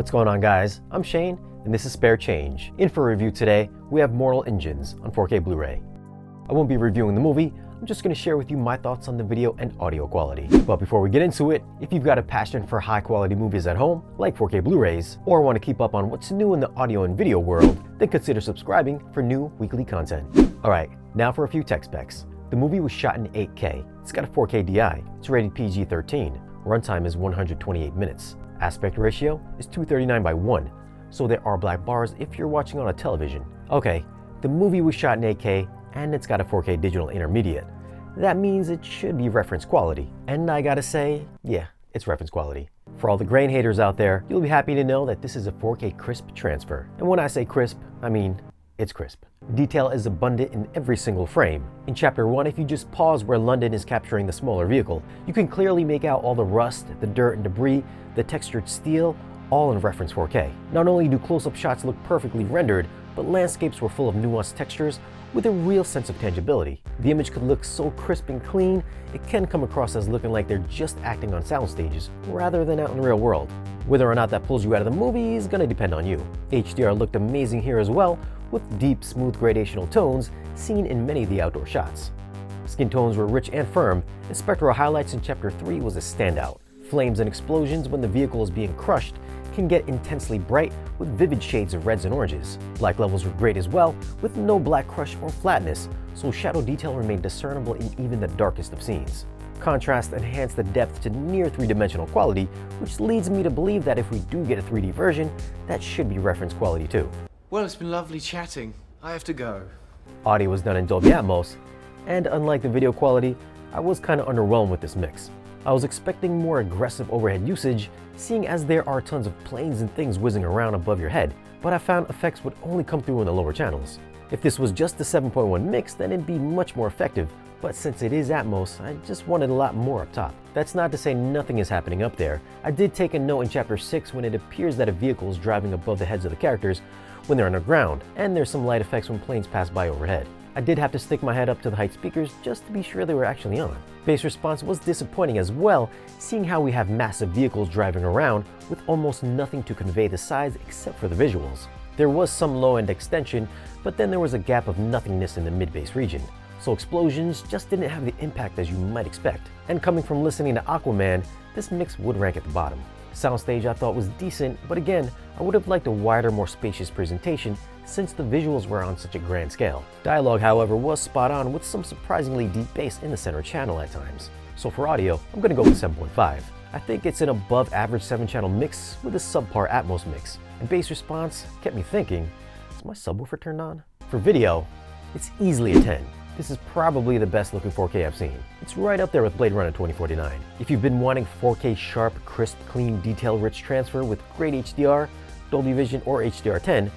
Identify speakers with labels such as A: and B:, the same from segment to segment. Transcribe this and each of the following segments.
A: What's going on, guys? I'm Shane, and this is Spare Change. In for a review today, we have Mortal Engines on 4K Blu-ray. I won't be reviewing the movie, I'm just going to share with you my thoughts on the video and audio quality. But before we get into it, if you've got a passion for high quality movies at home, like 4K Blu-rays, or want to keep up on what's new in the audio and video world, then consider subscribing for new weekly content. Alright, now for a few tech specs. The movie was shot in 8K, it's got a 4K DI, it's rated PG-13, runtime is 128 minutes, aspect ratio is 239:1, so there are black bars if you're watching on a television. Okay, the movie was shot in 8K, and it's got a 4K digital intermediate. That means it should be reference quality. And I gotta say, yeah, it's reference quality. For all the grain haters out there, you'll be happy to know that this is a 4K crisp transfer. And when I say crisp, I mean it's crisp. Detail is abundant in every single frame. In Chapter 1, if you just pause where London is capturing the smaller vehicle, you can clearly make out all the rust, the dirt and debris, the textured steel, all in reference 4K. Not only do close-up shots look perfectly rendered, but landscapes were full of nuanced textures with a real sense of tangibility. The image could look so crisp and clean, it can come across as looking like they're just acting on sound stages rather than out in the real world. Whether or not that pulls you out of the movie is gonna depend on you. HDR looked amazing here as well, with deep, smooth gradational tones seen in many of the outdoor shots. Skin tones were rich and firm, and spectral highlights in Chapter 3 was a standout. Flames and explosions when the vehicle is being crushed can get intensely bright with vivid shades of reds and oranges. Black levels were great as well, with no black crush or flatness, so shadow detail remained discernible in even the darkest of scenes. Contrast enhanced the depth to near three-dimensional quality, which leads me to believe that if we do get a 3D version, that should be reference quality too.
B: Well, it's been lovely chatting. I have to go.
A: Audio was done in Dolby Atmos, and unlike the video quality, I was kind of underwhelmed with this mix. I was expecting more aggressive overhead usage, seeing as there are tons of planes and things whizzing around above your head, but I found effects would only come through in the lower channels. If this was just the 7.1 mix, then it'd be much more effective, but since it is Atmos, I just wanted a lot more up top. That's not to say nothing is happening up there. I did take a note in Chapter 6 when it appears that a vehicle is driving above the heads of the characters when they're underground, and there's some light effects when planes pass by overhead. I did have to stick my head up to the height speakers just to be sure they were actually on. Bass response was disappointing as well, seeing how we have massive vehicles driving around with almost nothing to convey the size except for the visuals. There was some low-end extension, but then there was a gap of nothingness in the mid-bass region, so explosions just didn't have the impact as you might expect. And coming from listening to Aquaman, this mix would rank at the bottom. Soundstage I thought was decent, but again, I would have liked a wider, more spacious presentation since the visuals were on such a grand scale. Dialogue, however, was spot on with some surprisingly deep bass in the center channel at times. So for audio, I'm gonna go with 7.5. I think it's an above average 7-channel mix with a subpar Atmos mix. And bass response kept me thinking, is my subwoofer turned on? For video, it's easily a 10. This is probably the best looking 4K I've seen. It's right up there with Blade Runner 2049. If you've been wanting 4K sharp, crisp, clean, detail-rich transfer with great HDR, Dolby Vision, or HDR10,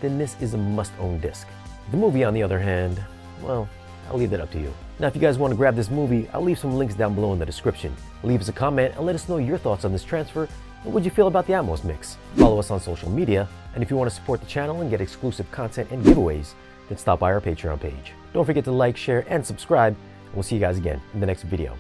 A: then this is a must-own disc. The movie, on the other hand, well, I'll leave that up to you. Now, if you guys want to grab this movie, I'll leave some links down below in the description. Leave us a comment and let us know your thoughts on this transfer and what you feel about the Atmos mix. Follow us on social media, and if you want to support the channel and get exclusive content and giveaways, then stop by our Patreon page. Don't forget to like, share, and subscribe, and we'll see you guys again in the next video.